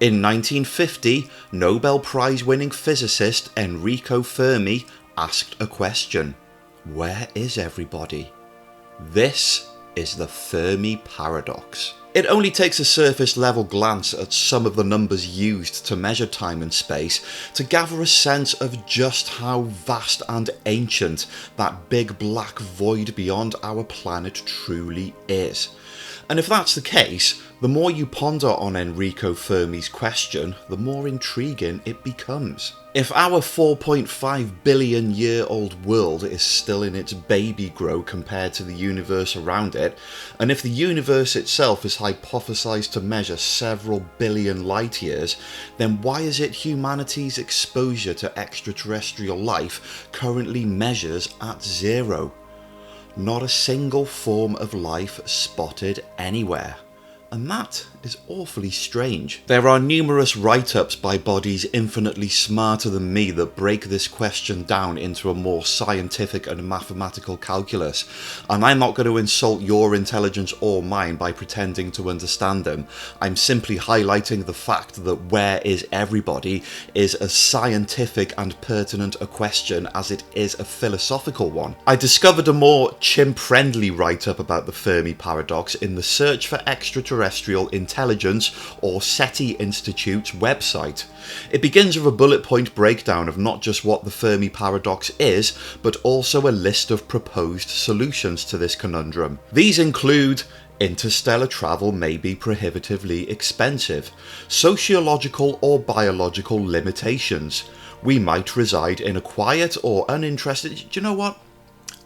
In 1950, Nobel Prize-winning physicist Enrico Fermi asked a question: where is everybody? This is the Fermi paradox. It only takes a surface-level glance at some of the numbers used to measure time and space to gather a sense of just how vast and ancient that big black void beyond our planet truly is. And if that's the case, the more you ponder on Enrico Fermi's question, the more intriguing it becomes. If our 4.5 billion year old world is still in its baby grow compared to the universe around it, and if the universe itself is hypothesized to measure several billion light years, then why is it humanity's exposure to extraterrestrial life currently measures at 0? Not a single form of life spotted anywhere. And that is awfully strange. There are numerous write-ups by bodies infinitely smarter than me that break this question down into a more scientific and mathematical calculus, and I'm not going to insult your intelligence or mine by pretending to understand them. I'm simply highlighting the fact that where is everybody is as scientific and pertinent a question as it is a philosophical one. I discovered a more chimp-friendly write-up about the Fermi paradox in the Search for Extraterrestrial Intelligence or SETI Institute's website. It begins with a bullet point breakdown of not just what the Fermi paradox is, but also a list of proposed solutions to this conundrum. These include: interstellar travel may be prohibitively expensive, sociological or biological limitations, we might reside in a quiet or uninterested... Do you know what?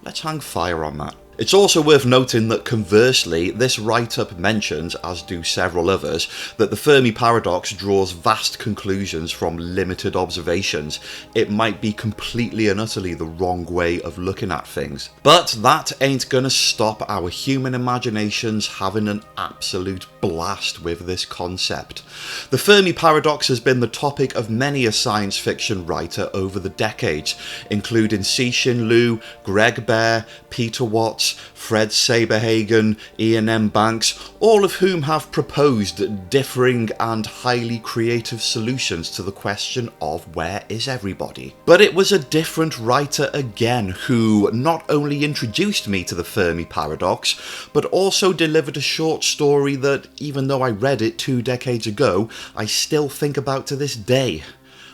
Let's hang fire on that. It's also worth noting that conversely, this write-up mentions, as do several others, that the Fermi paradox draws vast conclusions from limited observations. It might be completely and utterly the wrong way of looking at things. But that ain't gonna stop our human imaginations having an absolute blast with this concept. The Fermi paradox has been the topic of many a science fiction writer over the decades, including Cixin Liu, Greg Bear, Peter Watts, Fred Saberhagen, Ian M. Banks, all of whom have proposed differing and highly creative solutions to the question of where is everybody. But it was a different writer again who not only introduced me to the Fermi paradox, but also delivered a short story that, even though I read it 2 decades ago, I still think about to this day.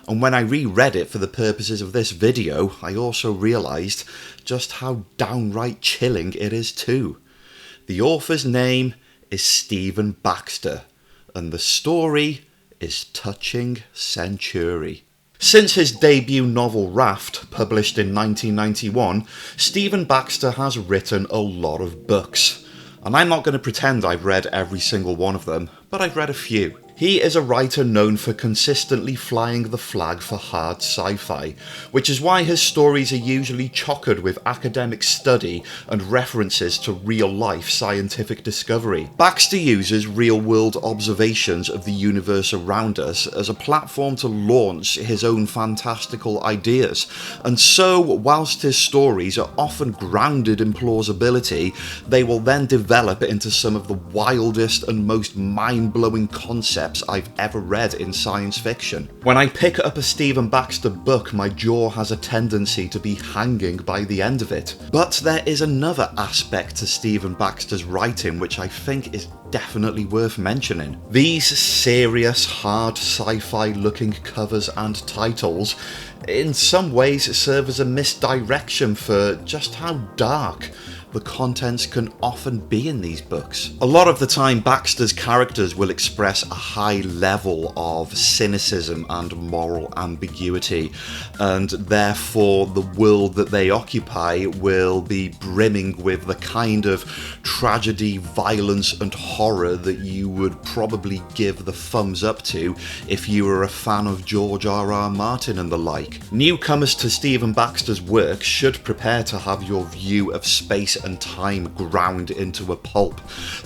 And when I reread it for the purposes of this video, I also realised just how downright chilling it is too. The author's name is Stephen Baxter, and the story is Touching Century. Since his debut novel Raft, published in 1991, Stephen Baxter has written a lot of books. And I'm not going to pretend I've read every single one of them, but I've read a few. He is a writer known for consistently flying the flag for hard sci-fi, which is why his stories are usually chocked with academic study and references to real-life scientific discovery. Baxter uses real-world observations of the universe around us as a platform to launch his own fantastical ideas, and so, whilst his stories are often grounded in plausibility, they will then develop into some of the wildest and most mind-blowing concepts I've ever read in science fiction. When I pick up a Stephen Baxter book, my jaw has a tendency to be hanging by the end of it. But there is another aspect to Stephen Baxter's writing which I think is definitely worth mentioning. These serious, hard sci-fi looking covers and titles in some ways serve as a misdirection for just how dark the contents can often be in these books. A lot of the time, Baxter's characters will express a high level of cynicism and moral ambiguity, and therefore the world that they occupy will be brimming with the kind of tragedy, violence and horror that you would probably give the thumbs up to if you were a fan of George R.R. Martin and the like. Newcomers to Stephen Baxter's work should prepare to have your view of space and time ground into a pulp,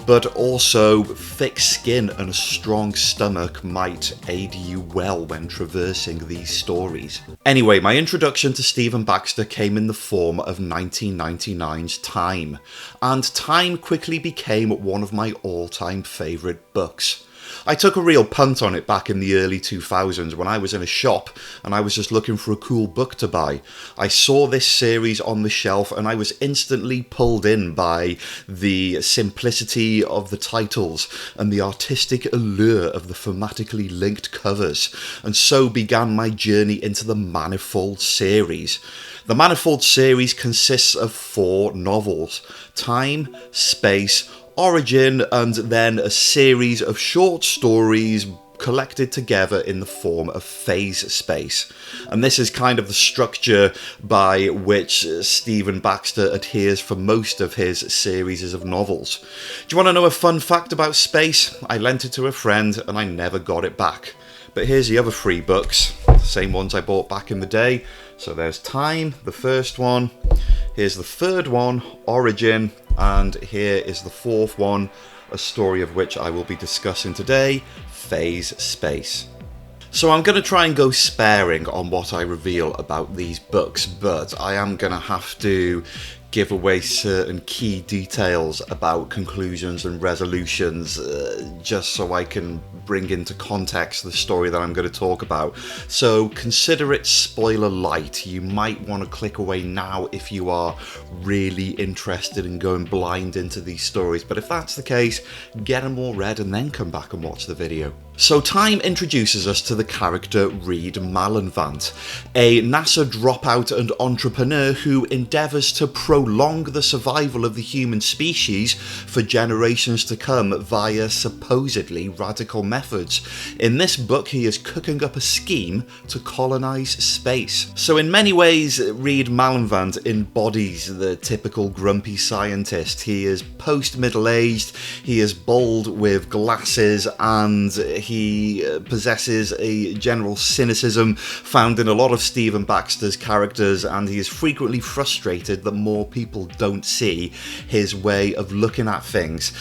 but also thick skin and a strong stomach might aid you well when traversing these stories. Anyway, my introduction to Stephen Baxter came in the form of 1999's Time, and Time quickly became one of my all-time favourite books. I took a real punt on it back in the early 2000s when I was in a shop and I was just looking for a cool book to buy. I saw this series on the shelf and I was instantly pulled in by the simplicity of the titles and the artistic allure of the thematically linked covers, and so began my journey into the Manifold series. The Manifold series consists of 4 novels: Time, Space, Origin, and then a series of short stories collected together in the form of phase space. And this is kind of the structure by which Stephen Baxter adheres for most of his series of novels. Do you want to know a fun fact about space? I lent it to a friend and I never got it back. But here's the other 3 books, the same ones I bought back in the day. So there's Time, the first one, here's the third one, Origin, and here is the 4th one, a story of which I will be discussing today, Phase Space. So I'm going to try and go sparing on what I reveal about these books, but I am going to have to give away certain key details about conclusions and resolutions, just so I can bring into context the story that I'm going to talk about. So consider it spoiler light. You might want to click away now if you are really interested in going blind into these stories, but if that's the case, get them all read and then come back and watch the video. So Time introduces us to the character Reed Malenvant, a NASA dropout and entrepreneur who endeavours to prolong the survival of the human species for generations to come via supposedly radical methods. In this book, he is cooking up a scheme to colonise space. So in many ways, Reed Malenvant embodies the typical grumpy scientist. He is post-middle-aged, he is bald with glasses, and he possesses a general cynicism found in a lot of Stephen Baxter's characters, and he is frequently frustrated that more people don't see his way of looking at things.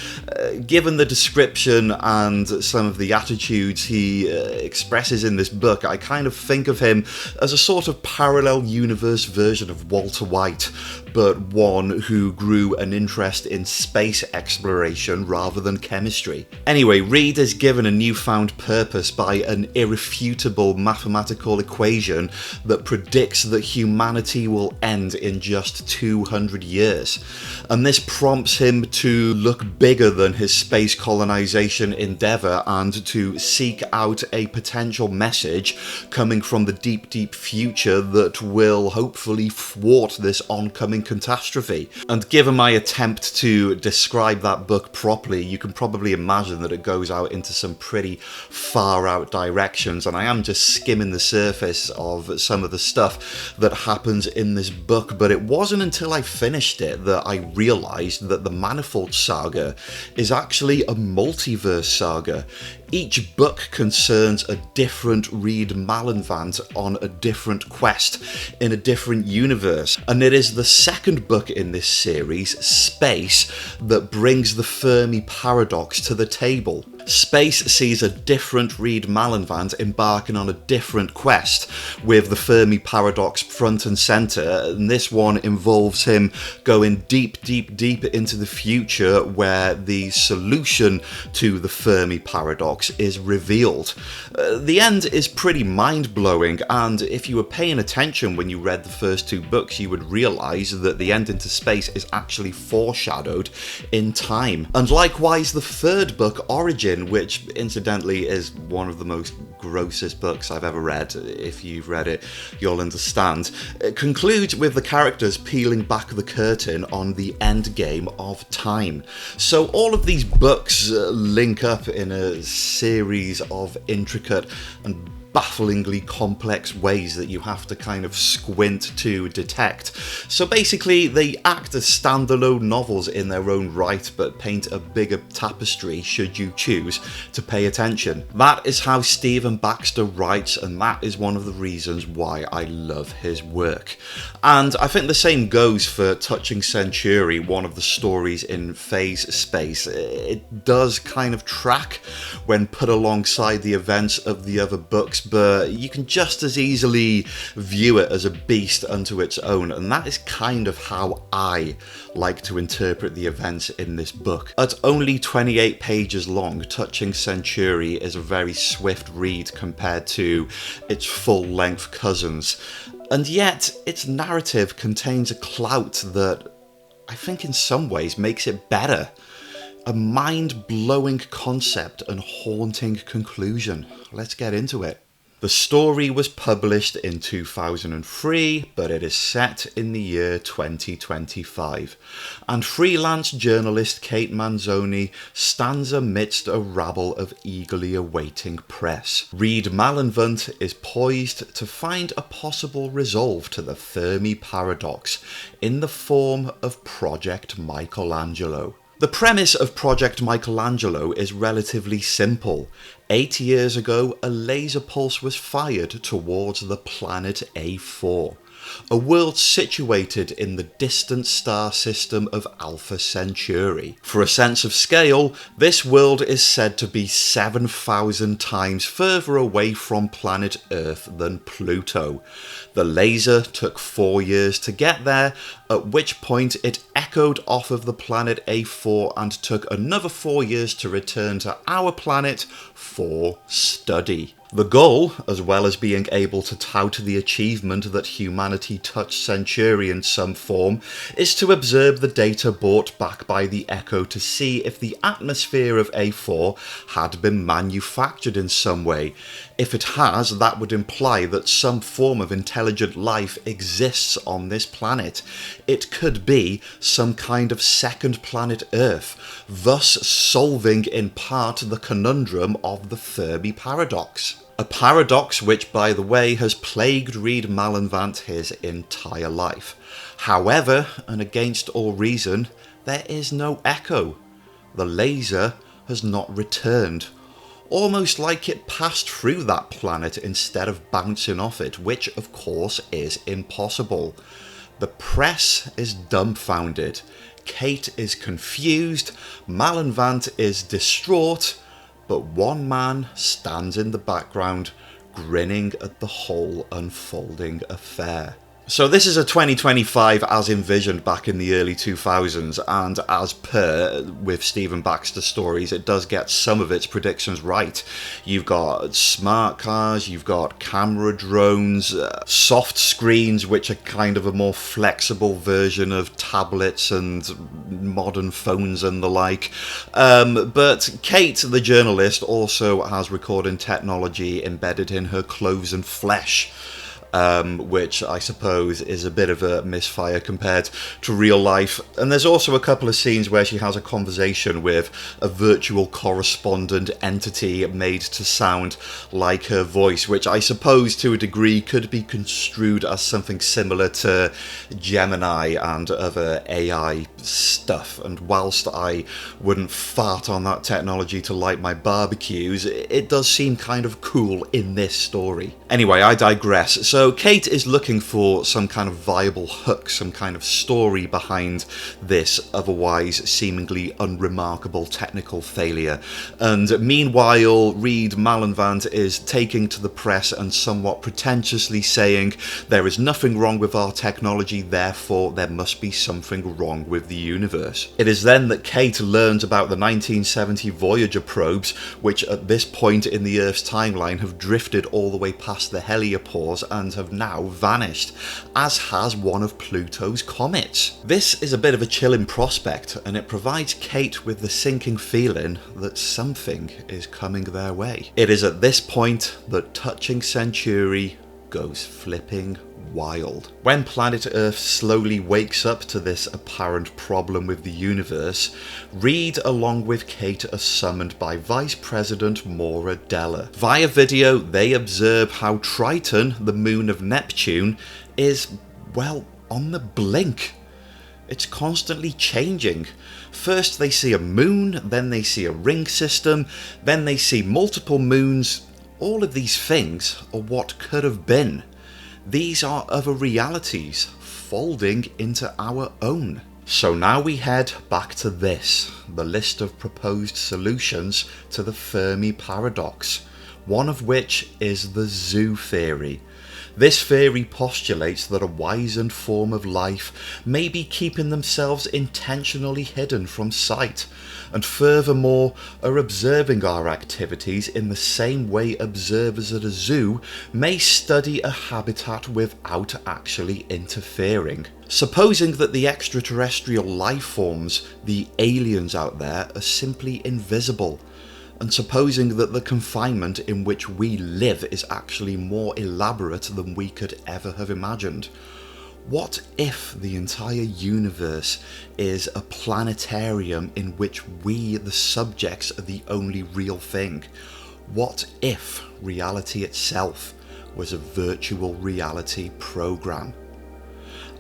Given the description and some of the attitudes he expresses in this book, I kind of think of him as a sort of parallel universe version of Walter White, but one who grew an interest in space exploration rather than chemistry. Anyway, Reed is given a newfound purpose by an irrefutable mathematical equation that predicts that humanity will end in just 200 years. And this prompts him to look bigger than his space colonization endeavor and to seek out a potential message coming from the deep, deep future that will hopefully thwart this oncoming catastrophe. And given my attempt to describe that book properly, you can probably imagine that it goes out into some pretty far out directions, and I am just skimming the surface of some of the stuff that happens in this book. But it wasn't until I finished it that I realised that the Manifold saga is actually a multiverse saga. Each book concerns a different Reed Malenvant on a different quest in a different universe, and it is the second book in this series, Space, that brings the Fermi paradox to the table. Space sees a different Reed Malenvant embarking on a different quest, with the Fermi paradox front and centre, and this one involves him going deep, deep, deep into the future where the solution to the Fermi paradox is revealed. The end is pretty mind-blowing, and if you were paying attention when you read the first 2 books, you would realise that the end into space is actually foreshadowed in Time. And likewise, the third book, Origin, which incidentally is one of the most grossest books I've ever read. If you've read it, you'll understand. It concludes with the characters peeling back the curtain on the end game of Time. So all of these books link up in a series of intricate and bafflingly complex ways that you have to kind of squint to detect. So basically they act as standalone novels in their own right, but paint a bigger tapestry should you choose to pay attention. That is how Stephen Baxter writes, and that is one of the reasons why I love his work. And I think the same goes for Touching Century, one of the stories in Phase Space. It does kind of track when put alongside the events of the other books, but you can just as easily view it as a beast unto its own, and that is kind of how I like to interpret the events in this book. At only 28 pages long, Touching Century is a very swift read compared to its full-length cousins, and yet its narrative contains a clout that I think in some ways makes it better. A mind-blowing concept and haunting conclusion. Let's get into it. The story was published in 2003, but it is set in the year 2025. And freelance journalist Kate Manzoni stands amidst a rabble of eagerly awaiting press. Reed Malenvant is poised to find a possible resolve to the Fermi paradox in the form of Project Michelangelo. The premise of Project Michelangelo is relatively simple. 8 years ago, a laser pulse was fired towards the planet A4, a world situated in the distant star system of Alpha Centauri. For a sense of scale, this world is said to be 7,000 times further away from planet Earth than Pluto. The laser took 4 years to get there, at which point it echoed off of the planet A4 and took another 4 years to return to our planet for study. The goal, as well as being able to tout the achievement that humanity touched Centauri in some form, is to observe the data brought back by the echo to see if the atmosphere of A4 had been manufactured in some way. If it has, that would imply that some form of intelligent life exists on this planet. It could be some kind of second planet Earth, thus solving in part the conundrum of the Fermi paradox. A paradox which, by the way, has plagued Reed Malenvant his entire life. However, and against all reason, there is no echo. The laser has not returned. Almost like it passed through that planet instead of bouncing off it, which of course is impossible. The press is dumbfounded. Kate is confused. Malenvant is distraught. But one man stands in the background, grinning at the whole unfolding affair. So this is a 2025 as envisioned back in the early 2000s, and as per with Stephen Baxter stories, it does get some of its predictions right. You've got smart cars, you've got camera drones, soft screens, which are kind of a more flexible version of tablets and modern phones and the like. But Kate, the journalist, also has recording technology embedded in her clothes and flesh. Which I suppose is a bit of a misfire compared to real life. And there's also a couple of scenes where she has a conversation with a virtual correspondent entity made to sound like her voice, which I suppose to a degree could be construed as something similar to Gemini and other AI stuff. And whilst I wouldn't fart on that technology to light my barbecues, it does seem kind of cool in this story. Anyway, I digress. So Kate is looking for some kind of viable hook, some kind of story behind this otherwise seemingly unremarkable technical failure. And meanwhile, Reed Malenvant is taking to the press and somewhat pretentiously saying there is nothing wrong with our technology, therefore there must be something wrong with the universe. It is then that Kate learns about the 1970 Voyager probes, which at this point in the Earth's timeline have drifted all the way past the heliopause and have now vanished, as has one of Pluto's comets. This is a bit of a chilling prospect, and it provides Kate with the sinking feeling that something is coming their way. It is at this point that Touching Century goes flipping wild. When planet Earth slowly wakes up to this apparent problem with the universe, Reed along with Kate are summoned by Vice President Maura Della. Via video, they observe how Triton, the moon of Neptune, is, well, on the blink. It's constantly changing. First they see a moon, then they see a ring system, then they see multiple moons. All of these things are what could have been. These are other realities folding into our own. So now we head back to this, the list of proposed solutions to the Fermi paradox. one of which is the zoo theory. This theory postulates that a wizened form of life may be keeping themselves intentionally hidden from sight, and furthermore are observing our activities in the same way observers at a zoo may study a habitat without actually interfering. Supposing that the extraterrestrial life forms, the aliens out there, are simply invisible, and supposing that the confinement in which we live is actually more elaborate than we could ever have imagined. What if the entire universe is a planetarium in which we, the subjects, are the only real thing? What if reality itself was a virtual reality program?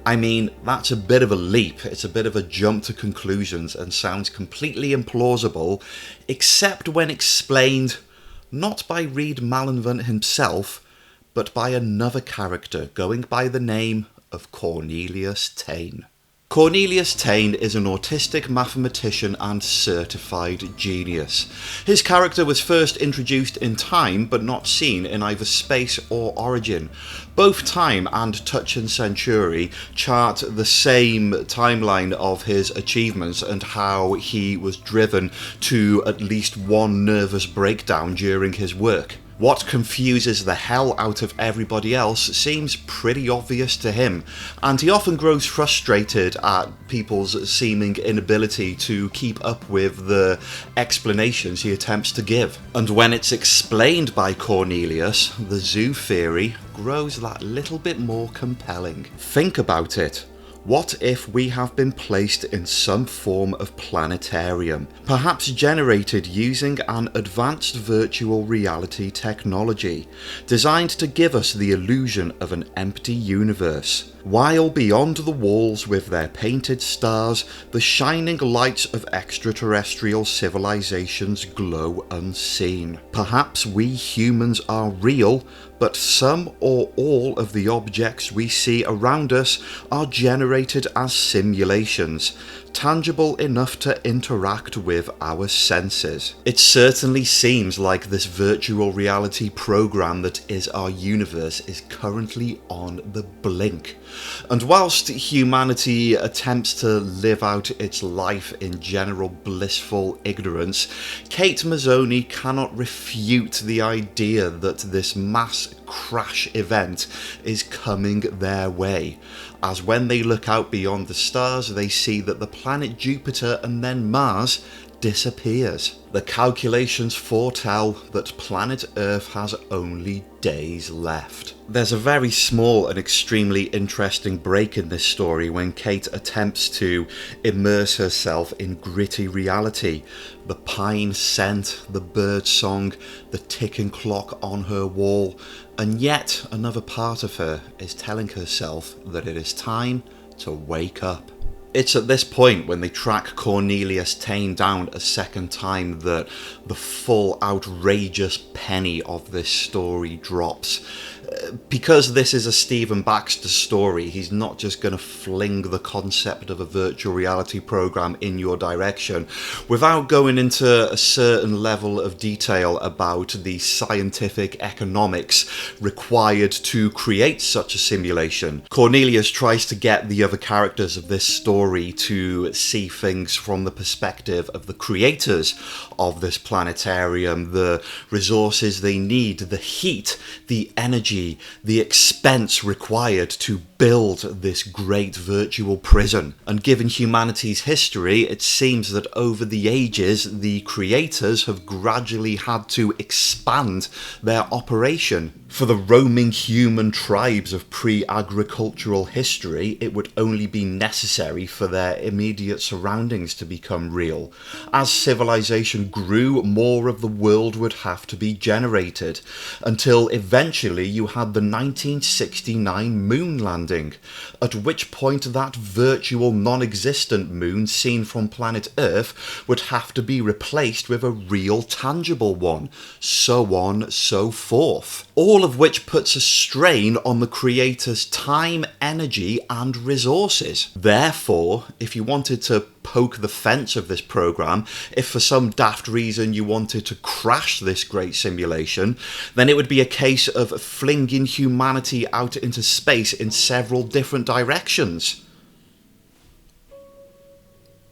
I mean, that's a bit of a leap, it's a bit of a jump to conclusions and sounds completely implausible, except when explained not by Reed Malenvant himself, but by another character going by the name of Cornelius Taine. Cornelius Taine is an autistic mathematician and certified genius. His character was first introduced in Time but not seen in either Space or Origin. Both Time and Touch and Century chart the same timeline of his achievements and how he was driven to at least one nervous breakdown during his work. What confuses the hell out of everybody else seems pretty obvious to him, and he often grows frustrated at people's seeming inability to keep up with the explanations he attempts to give. And when it's explained by Cornelius, the zoo theory grows that little bit more compelling. Think about it. What if we have been placed in some form of planetarium, perhaps generated using an advanced virtual reality technology, designed to give us the illusion of an empty universe, while beyond the walls with their painted stars, the shining lights of extraterrestrial civilizations glow unseen. Perhaps we humans are real, but some or all of the objects we see around us are generated as simulations, tangible enough to interact with our senses. It certainly seems like this virtual reality program that is our universe is currently on the blink. And whilst humanity attempts to live out its life in general blissful ignorance, Kate Mazzoni cannot refute the idea that this mass crash event is coming their way, as when they look out beyond the stars they see that the planet Jupiter and then Mars disappears. The calculations foretell that planet Earth has only days left. There's a very small and extremely interesting break in this story when Kate attempts to immerse herself in gritty reality. The pine scent, the bird song, the ticking clock on her wall, and yet another part of her is telling herself that it is time to wake up. It's at this point, when they track Cornelius Taine down a second time, that the full outrageous penny of this story drops. Because this is a Stephen Baxter story, he's not just going to fling the concept of a virtual reality program in your direction without going into a certain level of detail about the scientific economics required to create such a simulation. Cornelius tries to get the other characters of this story to see things from the perspective of the creators of this planetarium, the resources they need, the heat, the energy, the expense required to build this great virtual prison. And given humanity's history, it seems that over the ages the creators have gradually had to expand their operation. For the roaming human tribes of pre-agricultural history, it would only be necessary for their immediate surroundings to become real. As civilization grew, more of the world would have to be generated, until eventually you had the 1969 moon landing, at which point that virtual non-existent moon seen from planet Earth would have to be replaced with a real tangible one, so on, so forth. all of which puts a strain on the creator's time, energy, and resources. Therefore, if you wanted to poke the fence of this program, if for some daft reason you wanted to crash this great simulation, then it would be a case of flinging humanity out into space in several different directions.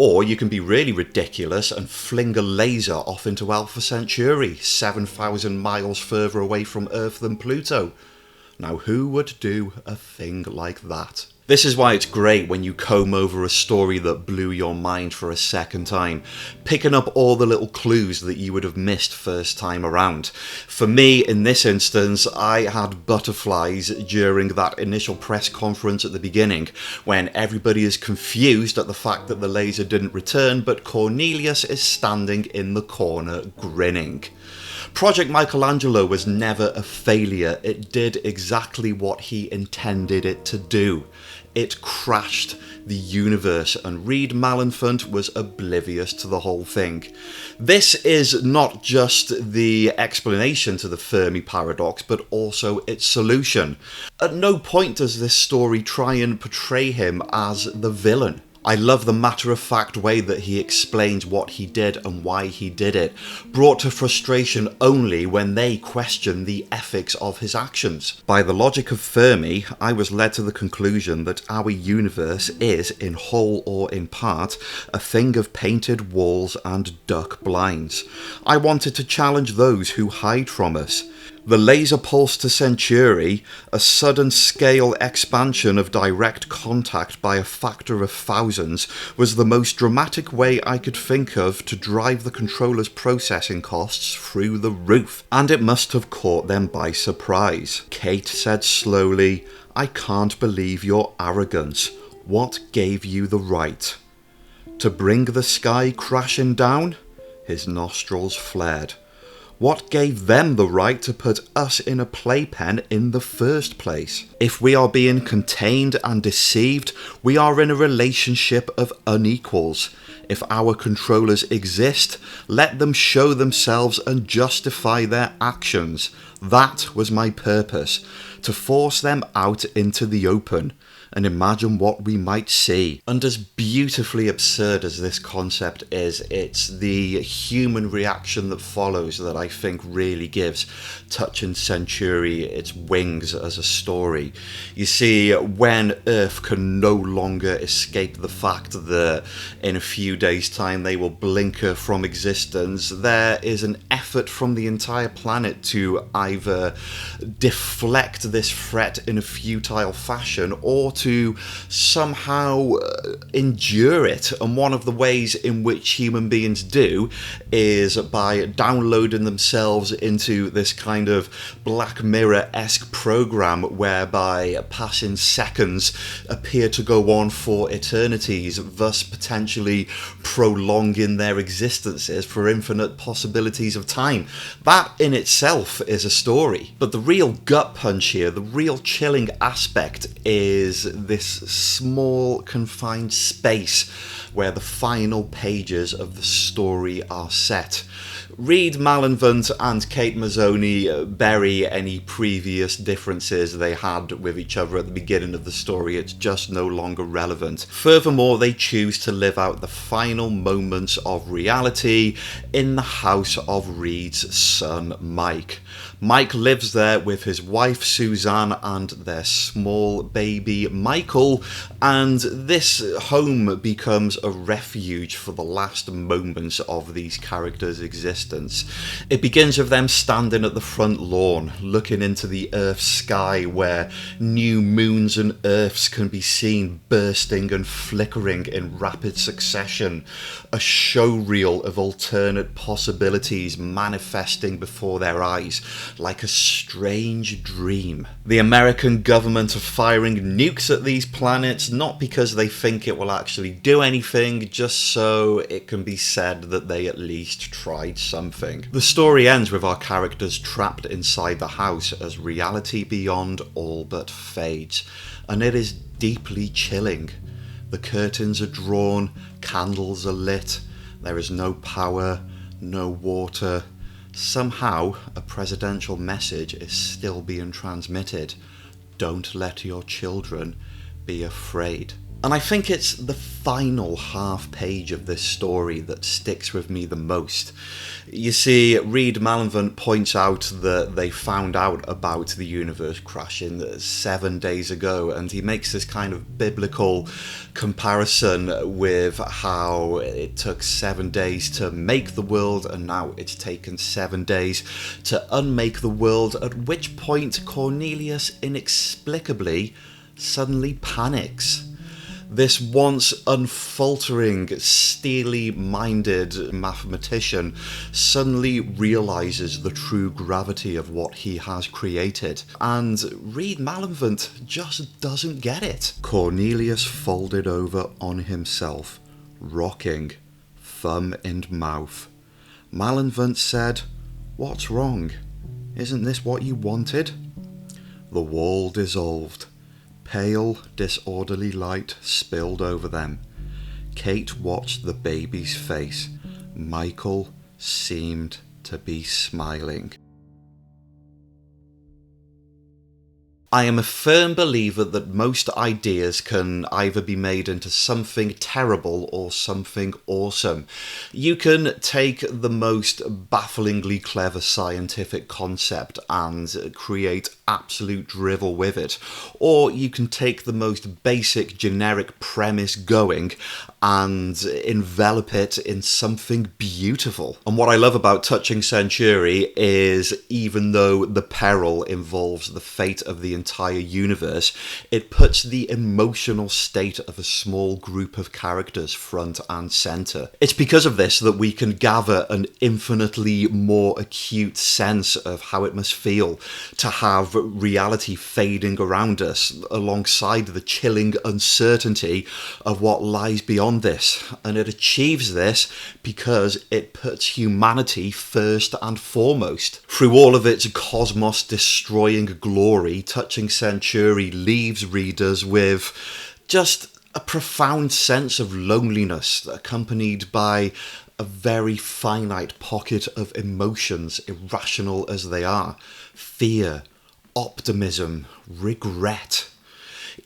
Or you can be really ridiculous and fling a laser off into Alpha Centauri, 7,000 miles further away from Earth than Pluto. Now, who would do a thing like that? This is why it's great when you comb over a story that blew your mind for a second time, picking up all the little clues that you would have missed first time around. For me, in this instance, I had butterflies during that initial press conference at the beginning, when everybody is confused at the fact that the laser didn't return, but Cornelius is standing in the corner grinning. Project Michelangelo was never a failure. It did exactly what he intended it to do. It crashed the universe, and Reed Malenfant was oblivious to the whole thing. This is not just the explanation to the Fermi paradox, but also its solution. At no point does this story try and portray him as the villain. I love the matter-of-fact way that he explains what he did and why he did it, brought to frustration only when they question the ethics of his actions. By the logic of Fermi, I was led to the conclusion that our universe is, in whole or in part, a thing of painted walls and duck blinds. I wanted to challenge those who hide from us. The laser pulse to Centauri, a sudden scale expansion of direct contact by a factor of thousands, was the most dramatic way I could think of to drive the controller's processing costs through the roof, and it must have caught them by surprise. Kate said slowly, "I can't believe your arrogance. What gave you the right? To bring the sky crashing down?" His nostrils flared. What gave them the right to put us in a playpen in the first place? If we are being contained and deceived, we are in a relationship of unequals. If our controllers exist, let them show themselves and justify their actions. That was my purpose, to force them out into the open and imagine what we might see. And as beautifully absurd as this concept is, it's the human reaction that follows that I think really gives Touching Centauri its wings as a story. You see, when Earth can no longer escape the fact that in a few days' time they will blinker from existence, there is an effort from the entire planet to either deflect this threat in a futile fashion or to somehow endure it. And one of the ways in which human beings do is by downloading themselves into this kind of Black Mirror-esque program whereby passing seconds appear to go on for eternities, thus potentially prolonging their existences for infinite possibilities of time. That in itself is a story. But the real gut punch here, the real chilling aspect, is this small confined space where the final pages of the story are set. Reed Malenfant and Kate Mazzoni bury any previous differences they had with each other at the beginning of the story. It's just no longer relevant. Furthermore, they choose to live out the final moments of reality in the house of Reed's son, Mike. Mike lives there with his wife Suzanne and their small baby Michael, and this home becomes a refuge for the last moments of these characters' existence. It begins with them standing at the front lawn, looking into the Earth's sky where new moons and Earths can be seen bursting and flickering in rapid succession, a showreel of alternate possibilities manifesting before their eyes like a strange dream. The American government are firing nukes at these planets, not because they think it will actually do anything, just so it can be said that they at least tried something. The story ends with our characters trapped inside the house as reality beyond all but fades, and it is deeply chilling. The curtains are drawn, candles are lit, there is no power, no water, somehow a presidential message is still being transmitted. Don't let your children be afraid. And I think it's the final half page of this story that sticks with me the most. You see, Reed Malenvant points out that they found out about the universe crashing 7 days ago, and he makes this kind of biblical comparison with how it took 7 days to make the world, and now it's taken 7 days to unmake the world, at which point Cornelius inexplicably suddenly panics. This once unfaltering, steely-minded mathematician suddenly realises the true gravity of what he has created, and Reed Malenvant just doesn't get it. Cornelius folded over on himself, rocking, thumb in mouth. Malenvant said, "What's wrong? Isn't this what you wanted?" The wall dissolved. Pale, disorderly light spilled over them. Kate watched the baby's face. Michael seemed to be smiling. I am a firm believer that most ideas can either be made into something terrible or something awesome. You can take the most bafflingly clever scientific concept and create absolute drivel with it, or you can take the most basic generic premise going and envelop it in something beautiful. And what I love about Touching Century is, even though the peril involves the fate of the entire universe, it puts the emotional state of a small group of characters front and centre. It's because of this that we can gather an infinitely more acute sense of how it must feel to have reality fading around us, alongside the chilling uncertainty of what lies beyond this. And it achieves this because it puts humanity first and foremost. Through all of its cosmos destroying glory, Touching Century leaves readers with just a profound sense of loneliness, accompanied by a very finite pocket of emotions, irrational as they are: fear, optimism, regret.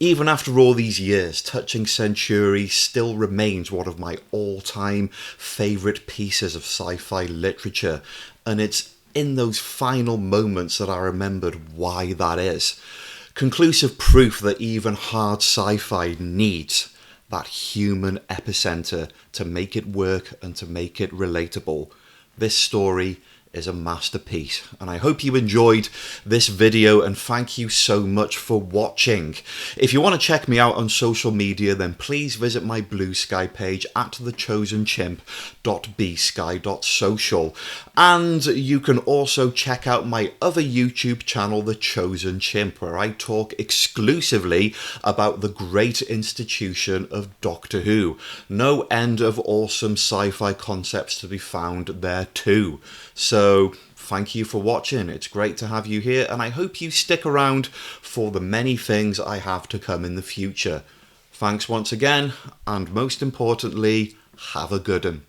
Even after all these years, Touching Century still remains one of my all-time favourite pieces of sci-fi literature, and it's in those final moments that I remembered why that is. Conclusive proof that even hard sci-fi needs that human epicenter to make it work and to make it relatable. This story is a masterpiece, and I hope you enjoyed this video, and thank you so much for watching. If you want to check me out on social media, then please visit my Blue Sky page at thechosenchimp.bsky.social, and you can also check out my other YouTube channel, The Chosen Chimp, where I talk exclusively about the great institution of Doctor Who. No end of awesome sci-fi concepts to be found there too. So thank you for watching. It's great to have you here, and I hope you stick around for the many things I have to come in the future. Thanks once again, and most importantly, have a good one.